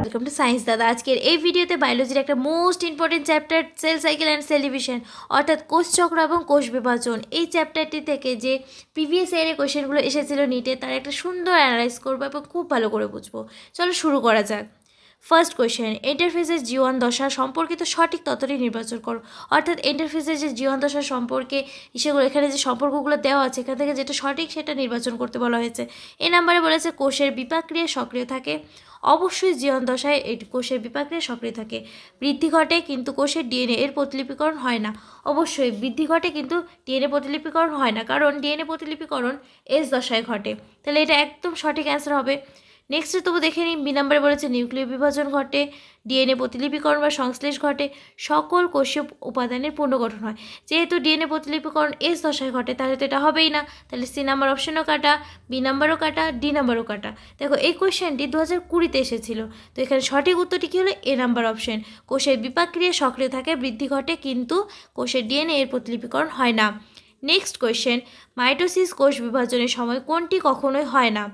Welcome to science দাদা। আজকের এই ভিডিওতে বায়োলজির একটা most important chapter cell cycle and cell division অর্থাৎ কোষ চক্র এবং কোষ বিভাজন, এই চ্যাপ্টারটি থেকে যে প্রিভিয়াস ইয়ারের কোয়েশ্চেনগুলো এসেছিল নিটে তার একটা সুন্দর অ্যানালাইজ করবো এবং খুব ভালো করে বুঝবো। চলো শুরু করা যাক। ফার্স্ট কোয়েশ্চেন, ইন্টারফেসের জীবন দশা সম্পর্কিত সঠিক তথ্যটি নির্বাচন করো। অর্থাৎ ইন্টারফেসের যে জীবন দশা সম্পর্কে সেগুলো এখানে যে সম্পর্কগুলো দেওয়া আছে এখান থেকে যেটা সঠিক সেটা নির্বাচন করতে বলা হয়েছে। এই নাম্বারে বলেছে কোষের বিপাক ক্রিয়া সক্রিয় থাকে। অবশ্যই জীবন দশায় এই কোষের বিপাক ক্রিয়া সক্রিয় থাকে। বৃদ্ধি ঘটে কিন্তু কোষের ডিএনএ এর প্রতিলিপিকরণ হয় না। অবশ্যই বৃদ্ধি ঘটে কিন্তু ডিএনএ প্রতিলিপিকরণ হয় না, কারণ ডিএনএ প্রতিলিপিকরণ এস দশায় ঘটে। তাহলে এটা একদম সঠিক অ্যান্সার হবে। নেক্সটে তবু দেখে নিই, বি নাম্বারে বলেছে নিউক্লিয় বিভাজন ঘটে, ডিএনএ প্রতিলিপিকরণ বা সংশ্লেষ ঘটে, সকল কোষীয় উপাদানের পুনর্গঠন হয়। যেহেতু ডিএনএ প্রতিলিপিকরণ এস দশায় ঘটে তাহলে তো এটা হবেই না, তাহলে সি নাম্বার অপশনও কাটা, বি নাম্বারও কাটা, ডি নাম্বারও কাটা। দেখো এই কোয়েশ্চেনটি 2020-তে এসেছিল, তো এখানে সঠিক উত্তরটি কী হলো? এ নাম্বার অপশন। কোষের বিপাক ক্রিয়া সক্রিয় থাকে, বৃদ্ধি ঘটে কিন্তু কোষের ডিএনএ এর প্রতিলিপিকরণ হয় না। নেক্সট কোয়েশ্চেন, মাইটোসিস কোষ বিভাজনের সময় কোনটি কখনোই হয় না?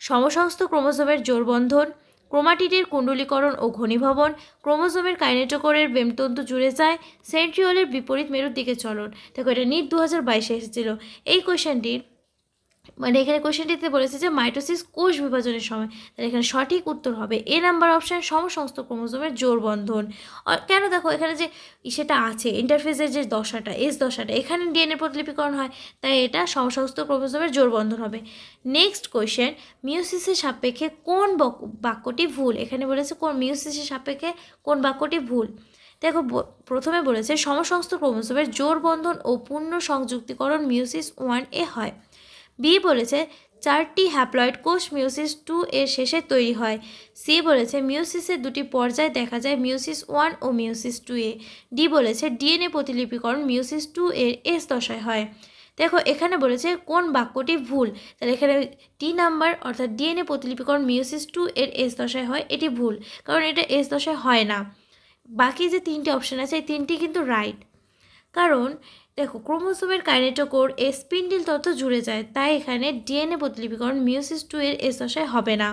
সমসংস্থ ক্রোমোজোমের জোড়বন্ধন, ক্রোমাটিডের কুণ্ডলীকরণ ও ঘনীভবন, ক্রোমোজোমের কাইনেটোকোরের বেমতন্তু জুড়ে যায়, সেন্ট্রিওলের বিপরীত মেরুর দিকে চলন। দেখো এটা নিট 2022-এ এসেছিল। এই কোয়েশ্চেনটির এখানে কোয়েশ্চেনটিতে বলেছে যে মাইটোসিস কোষ বিভাজনের সময়, তাহলে এখানে সঠিক উত্তর হবে এ নাম্বার অপশান, সমসংস্থ ক্রোমোজোমের জোড়বন্ধন। কেন? দেখো এখানে যে সেটা আছে ইন্টারফেসের যে দশাটা এস দশাটা, এখানে ডিএনএ প্রতিলিপিকরণ হয়, তাই এটা সমসংস্থ ক্রোমোজোমের জোড়বন্ধন হবে। নেক্সট কোয়েশ্চেন, মিওসিসের সাপেক্ষে কোন বাক্যটি ভুল? এখানে বলেছে কোন মিওসিসের সাপেক্ষে কোন বাক্যটি ভুল। দেখো প্রথমে বলেছে সমসংস্থ ক্রোমোজোমের জোড়বন্ধন ও পূর্ণ সংযুক্তিকরণ মিওসিস 1-এ হয়। বি বলেছে 4টি হ্যাপ্লয়েড কোষ মিওসিস 2 এর শেষে তৈরি হয়। সি বলেছে মিওসিসের 2টি পর্যায় দেখা যায়, মিওসিস 1 ও মিওসিস 2-এ। ডি বলেছে ডিএনএ প্রতিলিপিকরণ মিওসিস 2 এর এস দশায় হয়। দেখো এখানে বলেছে কোন বাক্যটি ভুল, তাহলে এখানে ডি নাম্বার অর্থাৎ ডিএনএ প্রতিলিপিকরণ মিওসিস 2 এর এস দশায় হয়, এটি ভুল, কারণ এটা এস দশায় হয় না। বাকি যে 3টি অপশান আছে এই 3টি কিন্তু রাইট, কারণ দেখো ক্রোমোজোমের কাইনেটোকোর এ স্পিন্ডল তত্ত্ব জুড়ে যায়, তাই এখানে ডিএনএ প্রতিলিপিকরণ মিওসিস 2 এর এস দশায় হবে না।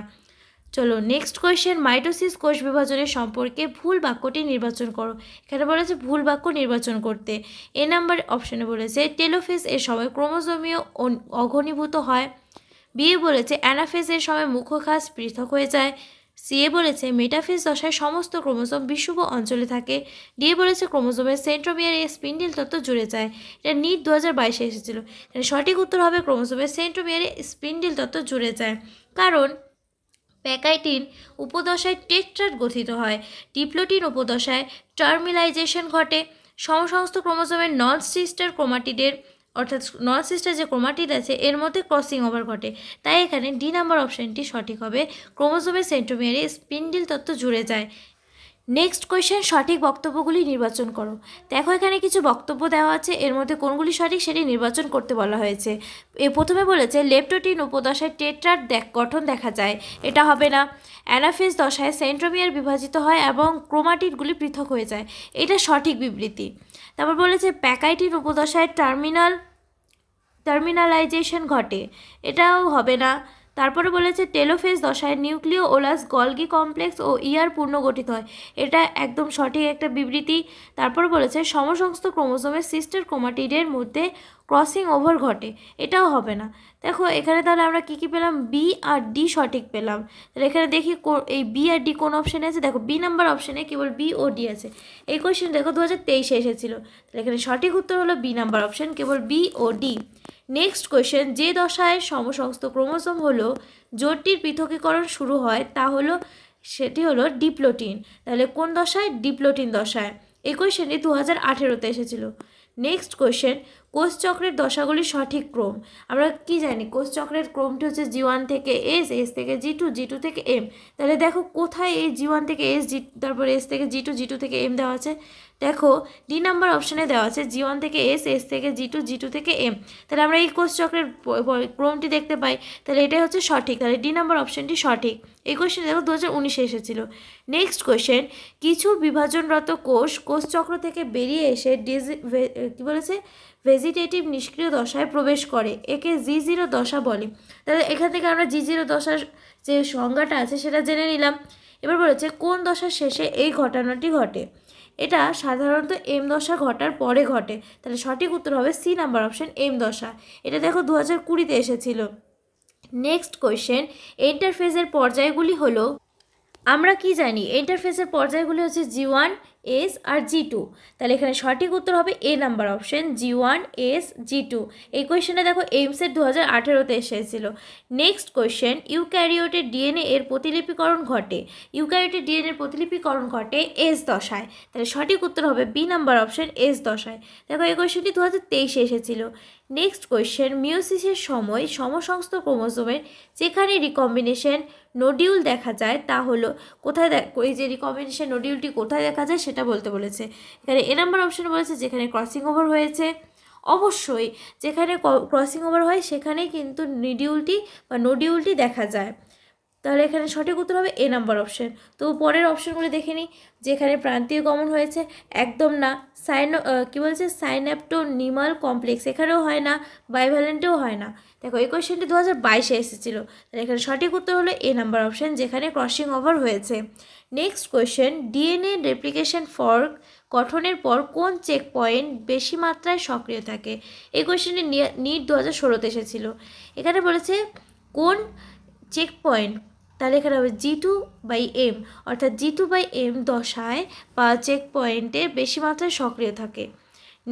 চলো নেক্সট কোয়েশ্চেন, মাইটোসিস কোষ বিভাজনের সম্পর্কে ভুল বাক্যটি নির্বাচন করো। এখানে বলেছে ভুল বাক্য নির্বাচন করতে। এ নাম্বার অপশানে বলেছে টেলোফেজ এর সময় ক্রোমোজোমীয় অঘনীভূত হয়। বি বলেছে অ্যানাফেজ এর সময় মুখখাস পৃথক হয়ে যায়। সি বলেছে মেটাফেজ দশায় সমস্ত ক্রোমোজোম বিষুব অঞ্চলে থাকে। ডি বলেছে ক্রোমোজোমের সেন্ট্রোমিয়ার এ স্পিন্ডল তত্ত্ব জুড়ে যায়। এটা নিট 2022-এ এসেছিল। এখানে সঠিক উত্তর হবে ক্রোমোজোমের সেন্ট্রোমিয়ারে স্পিন্ডল তত্ত্ব জুড়ে যায়, কারণ প্যাকাইটিন উপদশায় টেট্রাড গঠিত হয়, ডিপ্লোটিন উপদশায় টার্মিলাইজেশন ঘটে, সমসমস্ত ক্রোমোজোমের নন সিস্টার ক্রোমাটিডের অর্থাৎ নন সিস্টার যে ক্রোমাটিড আছে এর মধ্যে ক্রসিং ওভার ঘটে, তাই এখানে ডি নাম্বার অপশানটি সঠিক হবে, ক্রোমোজোমের সেন্ট্রোমিয়ারে স্পিন্ডল তত্ত্ব জুড়ে যায়। নেক্সট কোয়েশ্চেন, সঠিক বক্তব্যগুলি নির্বাচন করো। দেখো এখানে কিছু বক্তব্য দেওয়া আছে, এর মধ্যে কোনগুলি সঠিক সেটি নির্বাচন করতে বলা হয়েছে। প্রথমে বলেছে লেপ্টোটিন উপদশায় টেট্রাড গঠন দেখা যায়, এটা হবে না। অ্যানাফেজ দশায় সেন্ট্রোমিয়ার বিভাজিত হয় এবং ক্রোমাটিডগুলি পৃথক হয়ে যায়, এটা সঠিক বিবৃতি। তারপর বলেছে প্যাকাইটিন উপদশায় টার্মিনালাইজেশন ঘটে, এটাও হবে না। তারপরে বলেছে টেলোফেজ দশায় নিউক্লিয় ওলাস গলগি কমপ্লেক্স ও ইয়ার পুনর্গঠিত হয়, এটা একদম সঠিক একটা বিবৃতি। তারপর বলেছে সমসংস্থ ক্রোমোজোমের সিস্টার ক্রোমাটিডের মধ্যে ক্রসিং ওভার ঘটে, এটাও হবে না। দেখো এখানে তাহলে আমরা কী কী পেলাম? বি আর ডি সঠিক পেলাম। তাহলে এখানে দেখি এই বি আর ডি কোন অপশানে আছে। দেখো বি নাম্বার অপশানে কেবল বি ও ডি আছে। এই কোয়েশ্চেন দেখো 2023-এ এসেছিল, তাহলে এখানে সঠিক উত্তর হলো বি নাম্বার অপশান, কেবল বি ও ডি। নেক্সট কোয়েশ্চেন, যে দশায় সমসংস্থ ক্রোমোজোম হলো জোটটির পৃথকীকরণ শুরু হয় তা হলো সেটি হলো ডিপ্লোটিন। তাহলে কোন দশায়? ডিপ্লোটিন দশায়। এই কোয়েশ্চেনটি 2018-তে এসেছিল। নেক্সট কোয়েশ্চেন, কোষচক্রের দশাগুলির সঠিক ক্রম। আমরা কি জানি কোষচক্রের ক্রমটি হচ্ছে G1 থেকে S, S থেকে G2, G2 থেকে M। তাহলে দেখো কোথায় এই G1 থেকে S, তারপর S থেকে G2, G2 থেকে M দেওয়া আছে। দেখো ডি নাম্বার অপশানে দেওয়া আছে G1 থেকে S, S থেকে G2, G2 থেকে M। তাহলে আমরা এই কোষচক্রের ক্রমটি দেখতে পাই, তাহলে এটাই হচ্ছে সঠিক, তাহলে ডি নাম্বার অপশানটি সঠিক। এই কোয়েশ্চেন দেখো 2019-এ এসেছিল। নেক্সট কোয়েশ্চেন, কিছু বিভাজনরত কোষচক্র থেকে বেরিয়ে এসে কী বলেছে ভেজিটেটিভ নিষ্ক্রিয় দশায় প্রবেশ করে, একে G0 দশা বলে। তাহলে এখান থেকে আমরা G0 দশার যে সংজ্ঞাটা আছে সেটা জেনে নিলাম। এবার বলেছে কোন দশার শেষে এই ঘটনাটি ঘটে। এটা সাধারণত এম দশা ঘটার পরে ঘটে, তাহলে সঠিক উত্তর হবে সি নাম্বার অপশন এম দশা। এটা দেখো 2020-তে এসেছিল। নেক্সট কোয়েশ্চেন, ইন্টারফেসের পর্যায়গুলি হলো, আমরা কি জানি ইন্টারফেসের পর্যায়গুলি হচ্ছে G1 S আর G2, তাহলে এখানে সঠিক উত্তর হবে এ number option G1 S G2। এই কোয়েশ্চেনটা দেখো এইমসের 2018-তে এসেছিল। নেক্সট কোয়েশ্চেন, ইউক্যারিওটের ডিএনএ এর প্রতিলিপিকরণ ঘটে। ইউক্যারিওটের ডিএনএ এর প্রতিলিপিকরণ ঘটে এস দশায়, তাহলে সঠিক উত্তর হবে বি নাম্বার অপশন এস দশায়। দেখো এই কোয়েশ্চেনটি 2023-এ এসেছিল। নেক্সট কোয়েশ্চেন, মিওসিসের সময় সমসংস্থ ক্রোমোজোমের যেখানে রিকম্বিনেশন নোডিউল দেখা যায় তা হলো কোথায়, এই যে রিকম্বিনেশন নোডিউলটি কোথায় দেখা যায় সেটা বলতে বলেছে। এখানে এ নাম্বার অপশন বলেছে যেখানে ক্রসিং ওভার হয়েছে। অবশ্যই যেখানে ক্রসিং ওভার হয় সেখানেই কিন্তু নোডিউলটি দেখা যায়, তাহলে এখানে সঠিক উত্তর হবে এ নাম্বার অপশন। তো পরের অপশনগুলো দেখে নিই। যেখানে প্রান্তীয় গমন হয়েছে, একদম না। সাইন্যাপটোনিমাল কমপ্লেক্স, এখানেও হয় না, বাইভ্যালেন্টেও হয় না। দেখো এই কোয়েশ্চেনটি 2022-এ এসেছিলো, তাহলে এখানে সঠিক উত্তর হলো এ নাম্বার অপশন যেখানে ক্রসিং ওভার হয়েছে। Next question, DNA replication fork গঠনের পর কোন চেক পয়েন্ট বেশি মাত্রায় সক্রিয় থাকে। এই কোয়েশ্চেনটি নিট 2016-তে এসেছিলো। এখানে বলেছে কোন চেক পয়েন্ট, তাহলে এখানে হবে G2/M, অর্থাৎ G2/M দশায় বা চেক পয়েন্টে বেশি মাত্রায় সক্রিয় থাকে।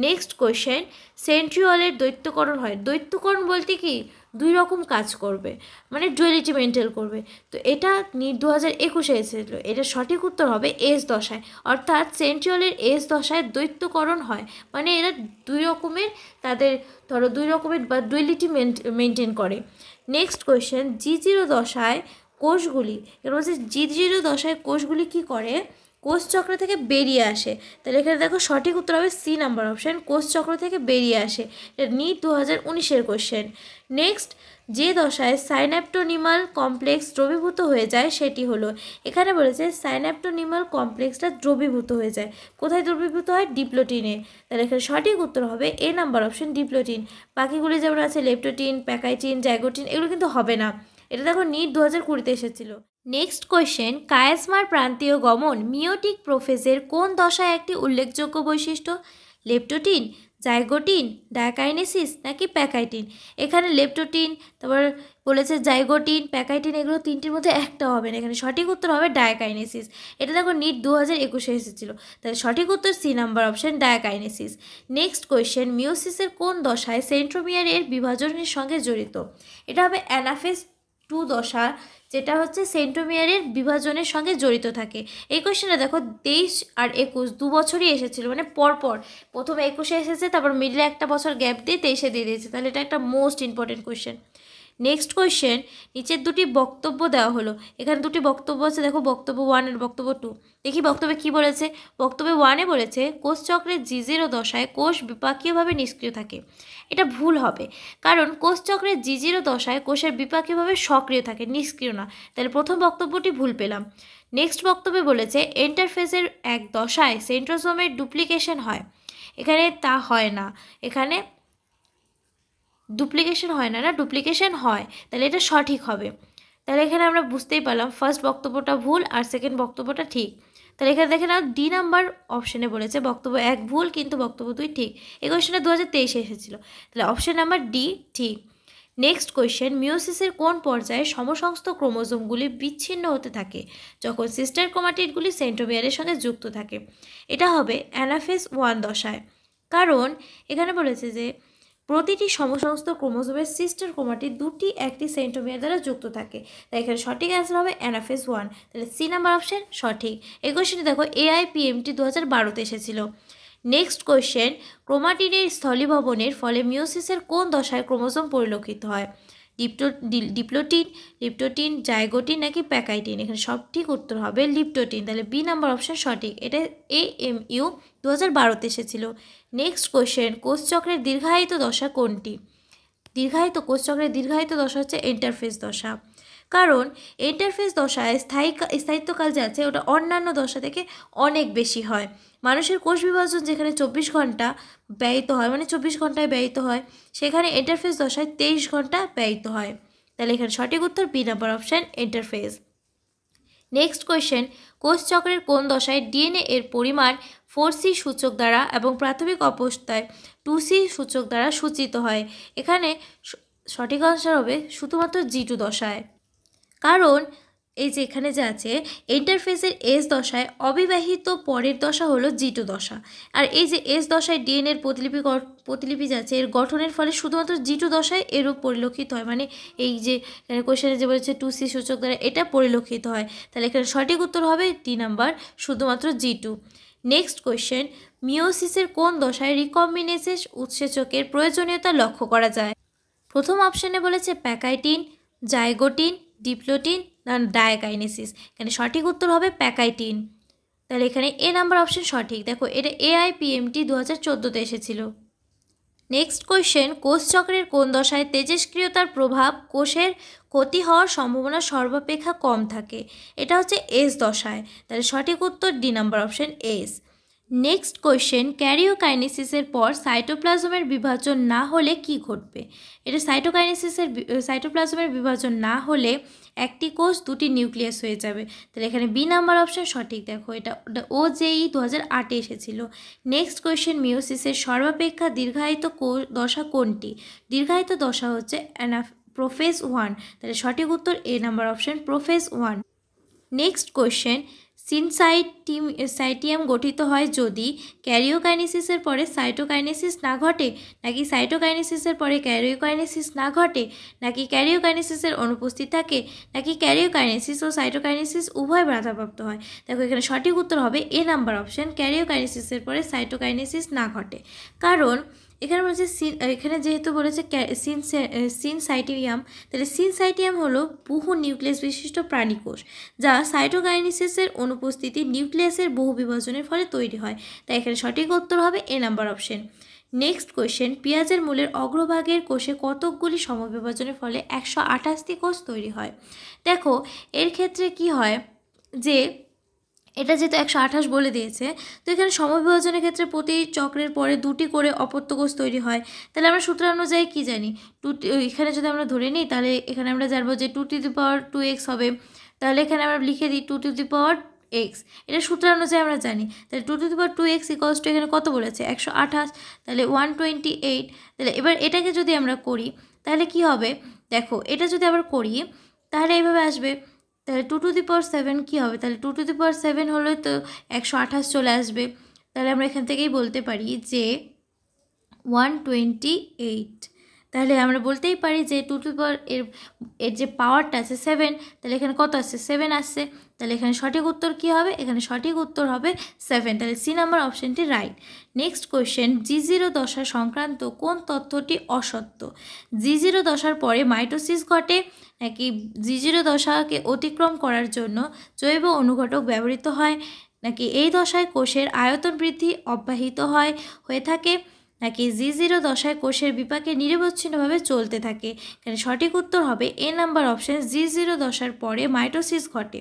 নেক্সট কোয়েশ্চেন, সেন্ট্রিওলের দ্বৈতকরণ হয়। দ্বৈতকরণ বলতে কি, দুই রকম কাজ করবে, মানে ডুয়ালিটি মেনটেন করবে। তো এটা নিট 2021-এ এসেছিল। এটা সঠিক উত্তর হবে এস দশায়, অর্থাৎ সেন্ট্রিওলের এস দশায় দ্বৈতকরণ হয়, মানে এরা দুই রকমের বা ডুয়ালিটি মেনটেন করে। নেক্সট কোয়েশ্চেন, G0 দশায় কোষগুলি, এবার বলছে G0 দশায় কোষগুলি কী করে, কোষচক্র থেকে বেরিয়ে আসে। তাহলে এখানে দেখো সঠিক উত্তর হবে সি নাম্বার অপশান, কোষচক্র থেকে বেরিয়ে আসে। এটা নিট 2019-এর কোয়েশ্চেন। নেক্সট, যে দশায় সাইন্যাপটোনিমাল কমপ্লেক্স দ্রবীভূত হয়ে যায় সেটি হলো, এখানে বলেছে সাইন্যাপটোনিমাল কমপ্লেক্সটা দ্রবীভূত হয়ে যায়। কোথায় দ্রবীভূত হয়, ডিপ্লোটিনে। তাহলে এখানে সঠিক উত্তর হবে এ নাম্বার অপশন ডিপ্লোটিন। বাকিগুলি যেমন আছে লেপটোটিন, প্যাকাইটিন, জাইগোটিন, এগুলো কিন্তু হবে না। এটা দেখো নিট 2020-তে এসেছিল। নেক্সট কোয়েশ্চেন, কায়াসমার প্রান্তীয় গমন মিওটিক প্রোফেজের কোন দশায় একটি উল্লেখযোগ্য বৈশিষ্ট্য। লেপটোটিন, জাইগোটিন, ডায়াকাইনেসিস নাকি প্যাকাইটিন। এখানে লেপটোটিন, তারপর বলেছে জাইগোটিন, প্যাকাইটিন, এগুলো তিনটির মধ্যে একটা হবে না। এখানে সঠিক উত্তর হবে ডায়াকাইনেসিস। এটা দেখো নিট 2021-এ এসেছিল, তাহলে সঠিক উত্তর C number option diakinesis. Next question, মিওসিসের কোন দশায় সেন্ট্রোমিয়ার এর বিভাজনের সঙ্গে জড়িত। এটা হবে অ্যানাফেজ 2 দশা, যেটা হচ্ছে সেন্ট্রোমিয়ারের বিভাজনের সঙ্গে জড়িত থাকে। এই কোয়েশ্চেনটা দেখো 23 আর 21 দু বছরই এসেছিল, মানে পরপর, প্রথমে 21-এ এসেছে, তারপর মিডলে একটা বছর গ্যাপ দিয়ে 23-এ দিয়ে দিয়েছে, তাহলে এটা একটা most important question. Next question, নিচের দুটি বক্তব্য দেওয়া হলো। এখানে দুটি বক্তব্য আছে, দেখো বক্তব্য 1 আর বক্তব্য 2। দেখি বক্তব্যে কি বলেছে। বক্তব্য 1-এ বলেছে কোষচক্রের G0 দশায় কোষ বিপাকীয়ভাবে নিষ্ক্রিয় থাকে। এটা ভুল হবে, কারণ কোষচক্রের G0 দশায় কোষের বিপাকীয়ভাবে সক্রিয় থাকে, নিষ্ক্রিয় না। তাহলে প্রথম বক্তব্যটি ভুল পেলাম। নেক্সট বক্তব্যে বলেছে ইন্টারফেসের এক দশায় সেন্ট্রোসোমের ডুপ্লিকেশন হয়। এখানে তা হয় না, এখানে ডুপ্লিকেশন হয় না, ডুপ্লিকেশন হয়, তাহলে এটা সঠিক হবে। তাহলে এখানে আমরা বুঝতেই পারলাম ফার্স্ট বক্তব্যটা ভুল আর সেকেন্ড বক্তব্যটা ঠিক। তাহলে এখানে দেখে নাও ডি নাম্বার অপশানে বলেছে বক্তব্য 1 ভুল কিন্তু বক্তব্য 2 ঠিক। এই কোয়েশ্চেনটা 2023-এ এসেছিল, তাহলে অপশান নাম্বার ডি ঠিক। নেক্সট কোয়েশ্চেন, মিওসিসের কোন পর্যায়ে সমসংস্থ ক্রোমোজোমগুলি বিচ্ছিন্ন হতে থাকে যখন সিস্টার ক্রোমাটিডগুলি সেন্ট্রোমিয়ারের সঙ্গে যুক্ত থাকে। এটা হবে অ্যানাফেজ 1 দশায়, কারণ এখানে বলেছে যে প্রতিটি সমসংস্থ ক্রোমোজোমের সিস্টার ক্রোমাটিড দুটি একটি সেন্ট্রোমিয়ার দ্বারা যুক্ত থাকে, তাই এখানে সঠিক অ্যান্সার হবে অ্যানাফেজ 1, তাহলে সি নাম্বার অপশন সঠিক। এই কোয়েশ্চেনটি দেখো AIPMT 2012-তে এসেছিল। নেক্সট কোয়েশ্চেন, ক্রোমাটিনের স্থলীভবনের ফলে মিওসিসের কোন দশায় ক্রোমোজোম পরিলক্ষিত হয়। ডিপ্লোটিন, লিপ্টোটিন, জাইগোটিন নাকি প্যাকাইটিন। এখানে সঠিক উত্তর হবে লিপ্টোটিন, তাহলে বি নাম্বার অপশন সঠিক। এটা AMU 2012-তে এসেছিল। নেক্সট কোয়েশ্চেন, কোষচক্রের দীর্ঘায়িত দশা কোনটি। কোষচক্রের দীর্ঘায়িত দশা হচ্ছে ইন্টারফেস দশা, কারণ ইন্টারফেস দশায় স্থায়িত্বকাল যে আছে ওটা অন্যান্য দশা থেকে অনেক বেশি হয়। মানুষের কোষ বিভাজন যেখানে 24 ঘন্টা ব্যয়িত হয়, মানে 24 ঘন্টায় ব্যয়িত হয়, সেখানে ইন্টারফেস দশায় 23 ঘন্টা ব্যয়িত হয়। তাহলে এখানে সঠিক উত্তর B number option interface. Next question, কোষ চক্রের কোন দশায় ডিএনএ এর পরিমাণ 4C সূচক দ্বারা এবং প্রাথমিক অবস্থায় 2C সূচক দ্বারা সূচিত হয়? এখানে সঠিক আনসার হবে শুধুমাত্র G2 দশায়। কারণ এই যে এখানে যে আছে ইন্টারফেসের এস দশায় অবিবাহিত পরের দশা হলো G2 দশা, আর এই যে এস দশায় ডিএনএর প্রতিলিপি যাচ্ছে এর গঠনের ফলে শুধুমাত্র G2 দশায় এরূপ পরিলক্ষিত হয়। মানে এই যে কোয়েশ্চেনে যে বলেছে 2C সূচক দ্বারা এটা পরিলক্ষিত হয়, তাহলে এখানে সঠিক উত্তর হবে ডি নাম্বার, শুধুমাত্র G2। নেক্সট কোয়েশ্চেন, মিওসিসের কোন দশায় রিকম্বিনেসেস উৎসেচকের প্রয়োজনীয়তা লক্ষ্য করা যায়? প্রথম অপশানে বলেছে প্যাকাইটিন, জাইগোটিন, ডিপ্লোটিন না ডায়াকাইনেসিস। এখানে সঠিক উত্তর হবে প্যাকাইটিন। তাহলে এখানে এ নাম্বার অপশন সঠিক। দেখো এটা AIPMT 2014-তে এসেছিল। নেক্সট কোয়েশ্চেন, কোষ চক্রের কোন দশায় তেজস্ক্রিয়তার প্রভাব কোষের ক্ষতি হওয়ার সম্ভাবনা সর্বাপেক্ষা কম থাকে? এটা হচ্ছে এস দশায়। তাহলে সঠিক উত্তর D number option S. Next question, ক্যারিওকাইনেসিসের পর সাইটোপ্লাজমের বিভাজন না হলে কি ঘটবে? এটা সাইটোপ্লাজমের বিভাজন না হলে একটি কোষ দুটি নিউক্লিয়াস হয়ে যাবে। তাহলে এখানে বি নাম্বার অপশন সঠিক। দেখো এটা OJEE 2008-এ এসেছিল। নেক্সট কোয়েশ্চেন, মিওসিসের সর্বাপেক্ষা দীর্ঘায়িত দশা কোনটি? দীর্ঘায়িত দশা হচ্ছে প্রোফেজ 1। তাহলে সঠিক উত্তর A number option prophase 1। Next question, syncytium গঠিত হয় যদি ক্যারিওকাইনেসিসের পরে সাইটোকাইনেসিস না ঘটে, নাকি সাইটোকাইনেসিসের পরে ক্যারিওকাইনেসিস না ঘটে, নাকি ক্যারিওকাইনেসিসের অনুপস্থিত থাকে, নাকি ক্যারিওকাইনেসিস ও সাইটোকাইনেসিস উভয় বাধাপ্রাপ্ত হয়? দেখো এখানে সঠিক উত্তর হবে এ নাম্বার অপশন, ক্যারিওকাইনেসিসের পরে সাইটোকাইনেসিস না ঘটে। কারণ এখানে বলেছে এখানে যেহেতু বলেছে সিনসাইটিয়াম, তাহলে সিনসাইটিয়াম হলো বহু নিউক্লিয়াস বিশিষ্ট প্রাণীকোষ যা সাইটোকাইনেসিসের অনুপস্থিতি নিউক্লিয়াসের বহু বিভাজনের ফলে তৈরি হয়। তাই এখানে সঠিক উত্তর হবে এ নাম্বার অপশন। নেক্সট কোয়েশ্চেন, পেঁয়াজের মূলের অগ্রভাগের কোষে কতকগুলি সমবিভাজনের ফলে 128টি কোষ তৈরি হয়? দেখো এর ক্ষেত্রে কি হয় যে এটা যেহেতু 128 বলে দিয়েছে, তো এখানে সমবিভাজনের ক্ষেত্রে প্রতি চক্রের পরে দুটি করে অপত্য কোষ তৈরি হয়। তাহলে আমরা সূত্র অনুযায়ী কী জানি, এখানে যদি আমরা ধরে নিই তাহলে এখানে আমরা জানবো যে 2^2x হবে। তাহলে এখানে আমরা লিখে দিই 2^x, এটা সূত্র অনুযায়ী আমরা জানি। তাহলে 2^2x = এখানে কত বলেছে 128, তাহলে 128। তাহলে এবার এটাকে যদি আমরা করি তাহলে কি হবে, দেখো এটা যদি আবার করি তাহলে এইভাবে আসবে। তাহলে 2^7 কী হবে, তাহলে 2^7 হলে তো 128 চলে আসবে। তাহলে আমরা এখান থেকেই বলতে পারি যে 128। তাহলে আমরা বলতেই পারি যে এর যে পাওয়ারটা আছে 7, তাহলে এখানে কত আসছে 7 আসছে। তাহলে এখানে সঠিক উত্তর কী হবে, এখানে সঠিক উত্তর হবে 7। তাহলে সি নাম্বার অপশানটি রাইট। নেক্সট কোয়েশ্চেন, G0 দশা সংক্রান্ত কোন তথ্যটি অসত্য? G0 দশার পরে মাইটোসিস ঘটে, নাকি G0 দশাকে অতিক্রম করার জন্য জৈব অনুঘটক ব্যবহৃত হয়, নাকি এই দশায় কোষের আয়তন বৃদ্ধি অব্যাহত হয়ে থাকে, নাকি G0 দশায় কোষের বিপাকে নিরবচ্ছিন্নভাবে চলতে থাকে? এখানে সঠিক উত্তর হবে এ নাম্বার অপশান, G0 দশার পরে মাইটোসিস ঘটে।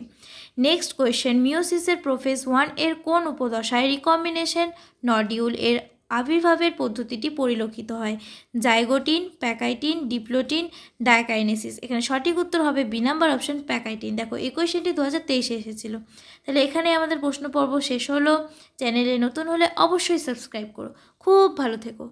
নেক্সট কোয়েশ্চেন, মিওসিসের প্রোফেজ 1 এর কোন উপদশায় রিকম্বিনেশন নডিউল এর আবির্ভাবের পদ্ধতিটি পরিলক্ষিত হয়? Zygotene, pachytene, diplotene, diakinesis. এখানে সঠিক উত্তর হবে বি নাম্বার অপশন প্যাকাইটিন। দেখো এই কোয়েশ্চেনটি 2023-এ এসেছিল। তাহলে এখানে আমাদের প্রশ্ন পর্ব শেষ হলো। চ্যানেলে নতুন হলে অবশ্যই সাবস্ক্রাইব করো। খুব ভালো থেকো।